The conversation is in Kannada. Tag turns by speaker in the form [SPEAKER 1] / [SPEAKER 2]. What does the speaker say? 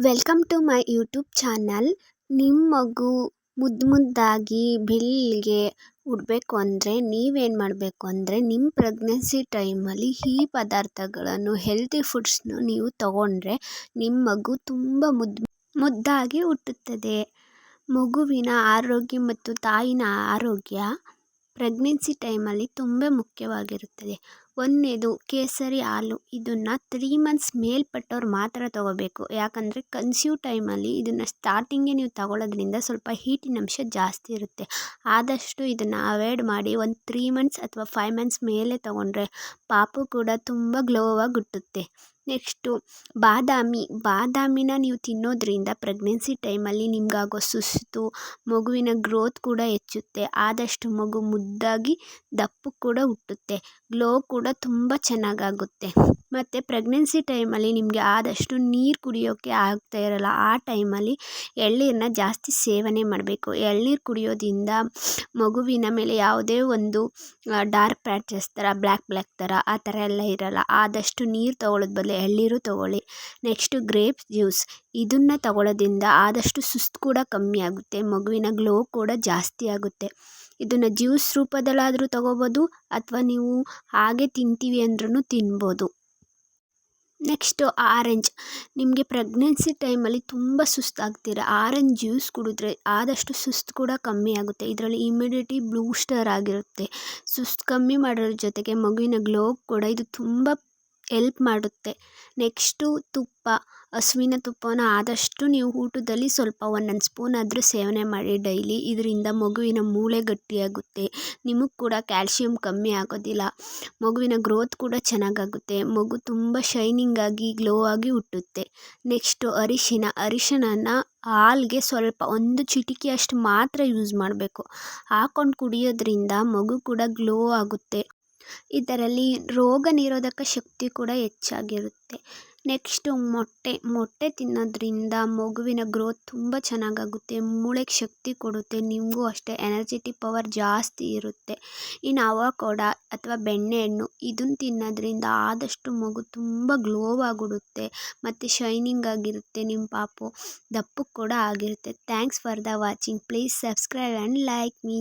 [SPEAKER 1] Welcome to my YouTube channel. ನಿಮ್ಮ ಮಗು ಮುದ್ದಾಗಿ ಬೆಳ್ಳಿಗೆ ಉಡಬೇಕು ಅಂದರೆ ನೀವೇನು ಮಾಡಬೇಕು ಅಂದರೆ ನಿಮ್ಮ ಪ್ರೆಗ್ನೆನ್ಸಿ ಟೈಮಲ್ಲಿ ಈ ಪದಾರ್ಥಗಳನ್ನು ಹೆಲ್ತಿ ಫುಡ್ಸ್ನು ನೀವು ತಗೊಂಡ್ರೆ ನಿಮ್ಮ ಮಗು ತುಂಬ ಮುದ್ದಾಗಿ ಹುಟ್ಟುತ್ತದೆ. ಮಗುವಿನ ಆರೋಗ್ಯ ಮತ್ತು ತಾಯಿನ ಆರೋಗ್ಯ ಪ್ರೆಗ್ನೆನ್ಸಿ ಟೈಮಲ್ಲಿ ತುಂಬ ಮುಖ್ಯವಾಗಿರುತ್ತದೆ. ಒಂದನೇದು ಕೇಸರಿ ಹಾಲು. ಇದನ್ನು 3 ಮಂತ್ಸ್ ಮೇಲ್ಪಟ್ಟವ್ರು ಮಾತ್ರ ತಗೋಬೇಕು. ಯಾಕಂದರೆ ಕನ್ಸೀವ್ ಟೈಮಲ್ಲಿ ಇದನ್ನು ಸ್ಟಾರ್ಟಿಂಗೇ ನೀವು ತಗೊಳ್ಳೋದ್ರಿಂದ ಸ್ವಲ್ಪ ಹೀಟಿನ ಅಂಶ ಜಾಸ್ತಿ ಇರುತ್ತೆ. ಆದಷ್ಟು ಇದನ್ನು ಅವಾಯ್ಡ್ ಮಾಡಿ ಒಂದು 3 ಮಂತ್ಸ್ ಅಥವಾ 5 ಮಂತ್ಸ್ ಮೇಲೆ ತಗೊಂಡ್ರೆ ಪಾಪು ಕೂಡ ತುಂಬ ಗ್ಲೋವಾಗಿ ಹುಟ್ಟುತ್ತೆ. ನೆಕ್ಸ್ಟು ಬಾದಾಮಿನ ನೀವು ತಿನ್ನೋದ್ರಿಂದ ಪ್ರೆಗ್ನೆನ್ಸಿ ಟೈಮಲ್ಲಿ ನಿಮಗಾಗೋ ಸುಸ್ತು, ಮಗುವಿನ ಗ್ರೋತ್ ಕೂಡ ಹೆಚ್ಚುತ್ತೆ. ಆದಷ್ಟು ಮಗು ಮುದ್ದಾಗಿ ದಪ್ಪು ಕೂಡ ಹುಟ್ಟುತ್ತೆ. ಗ್ಲೋ ಕೂಡ ತುಂಬ ಚೆನ್ನಾಗಾಗುತ್ತೆ. ಮತ್ತು ಪ್ರೆಗ್ನೆನ್ಸಿ ಟೈಮಲ್ಲಿ ನಿಮಗೆ ಆದಷ್ಟು ನೀರು ಕುಡಿಯೋಕ್ಕೆ ಆಗ್ತಾ ಇರಲ್ಲ. ಆ ಟೈಮಲ್ಲಿ ಎಳ್ನೀರನ್ನ ಜಾಸ್ತಿ ಸೇವನೆ ಮಾಡಬೇಕು. ಎಳ್ನೀರು ಕುಡಿಯೋದ್ರಿಂದ ಮಗುವಿನ ಮೇಲೆ ಯಾವುದೇ ಒಂದು ಡಾರ್ಕ್ ಪ್ಯಾಚಸ್ ಥರ ಬ್ಲ್ಯಾಕ್ ಥರ ಆ ಥರ ಎಲ್ಲ ಇರಲ್ಲ. ಆದಷ್ಟು ನೀರು ತಗೊಳ್ಳೋದು ಬದಲು ಎಳ್ನೀರು ತಗೊಳ್ಳಿ. Next grapes juice. ಇದನ್ನು ತಗೊಳ್ಳೋದ್ರಿಂದ ಆದಷ್ಟು ಸುಸ್ತು ಕೂಡ ಕಮ್ಮಿ ಆಗುತ್ತೆ. ಮಗುವಿನ ಗ್ಲೋ ಕೂಡ ಜಾಸ್ತಿ ಆಗುತ್ತೆ. ಇದನ್ನು ಜ್ಯೂಸ್ ರೂಪದಲ್ಲಾದರೂ ತಗೋಬೋದು ಅಥವಾ ನೀವು ಹಾಗೆ ತಿಂತೀವಿ ಅಂದ್ರೂ ತಿನ್ಬೋದು. Next orange. ನಿಮಗೆ ಪ್ರೆಗ್ನೆನ್ಸಿ ಟೈಮಲ್ಲಿ ತುಂಬ ಸುಸ್ತಾಗ್ತೀರ, ಆರೆಂಜ್ ಜ್ಯೂಸ್ ಕುಡಿದ್ರೆ ಆದಷ್ಟು ಸುಸ್ತು ಕೂಡ ಕಮ್ಮಿ ಆಗುತ್ತೆ. ಇದರಲ್ಲಿ ಇಮ್ಯುನಿಟಿ ಬೂಸ್ಟರ್ ಆಗಿರುತ್ತೆ. ಸುಸ್ತು ಕಮ್ಮಿ ಮಾಡೋದ್ರ ಜೊತೆಗೆ ಮಗುವಿನ ಗ್ಲೋ ಕೂಡ ಇದು ತುಂಬ ಹೆಲ್ಪ್ ಮಾಡುತ್ತೆ. ನೆಕ್ಸ್ಟು ತುಪ್ಪ. ಹಸುವಿನ ತುಪ್ಪವನ್ನು ಆದಷ್ಟು ನೀವು ಊಟದಲ್ಲಿ ಸ್ವಲ್ಪ 1 ಸ್ಪೂನ್ ಆದರೂ ಸೇವನೆ ಮಾಡಿ ಡೈಲಿ. ಇದರಿಂದ ಮಗುವಿನ ಮೂಳೆ ಗಟ್ಟಿಯಾಗುತ್ತೆ. ನಿಮಗೆ ಕೂಡ ಕ್ಯಾಲ್ಶಿಯಂ ಕಮ್ಮಿ ಆಗೋದಿಲ್ಲ. ಮಗುವಿನ ಗ್ರೋತ್ ಕೂಡ ಚೆನ್ನಾಗಾಗುತ್ತೆ. ಮಗು ತುಂಬ ಶೈನಿಂಗಾಗಿ ಗ್ಲೋ ಆಗಿ ಹುಟ್ಟುತ್ತೆ. ನೆಕ್ಸ್ಟು ಅರಿಶಿಣನ ಹಾಲಿಗೆ ಸ್ವಲ್ಪ 1 ಚಿಟಿಕೆಯಷ್ಟು ಮಾತ್ರ ಯೂಸ್ ಮಾಡಬೇಕು. ಹಾಕ್ಕೊಂಡು ಕುಡಿಯೋದ್ರಿಂದ ಮಗು ಕೂಡ ಗ್ಲೋ ಆಗುತ್ತೆ. ಇದರಲ್ಲಿ ರೋಗ ನಿರೋಧಕ ಶಕ್ತಿ ಕೂಡ ಹೆಚ್ಚಾಗಿರುತ್ತೆ. ನೆಕ್ಸ್ಟು ಮೊಟ್ಟೆ ತಿನ್ನೋದ್ರಿಂದ ಮಗುವಿನ ಗ್ರೋತ್ ತುಂಬ ಚೆನ್ನಾಗಾಗುತ್ತೆ. ಮೂಳೆಗೆ ಶಕ್ತಿ ಕೊಡುತ್ತೆ. ನಿಮಗೂ ಅಷ್ಟೇ ಎನರ್ಜೆಟಿಕ್ ಪವರ್ ಜಾಸ್ತಿ ಇರುತ್ತೆ. ಇನ್ನು ಅವಕಾಡೊ ಅಥವಾ ಬೆಣ್ಣೆಹಣ್ಣು ಇದನ್ನು ತಿನ್ನೋದ್ರಿಂದ ಆದಷ್ಟು ಮಗು ತುಂಬ ಗ್ಲೋ ಆಗಿಬಿಡುತ್ತೆ ಮತ್ತು ಶೈನಿಂಗ್ ಆಗಿರುತ್ತೆ. ನಿಮ್ಮ ಪಾಪು ದಪ್ಪು ಕೂಡ ಆಗಿರುತ್ತೆ. Thanks for the watching. Please subscribe and like me.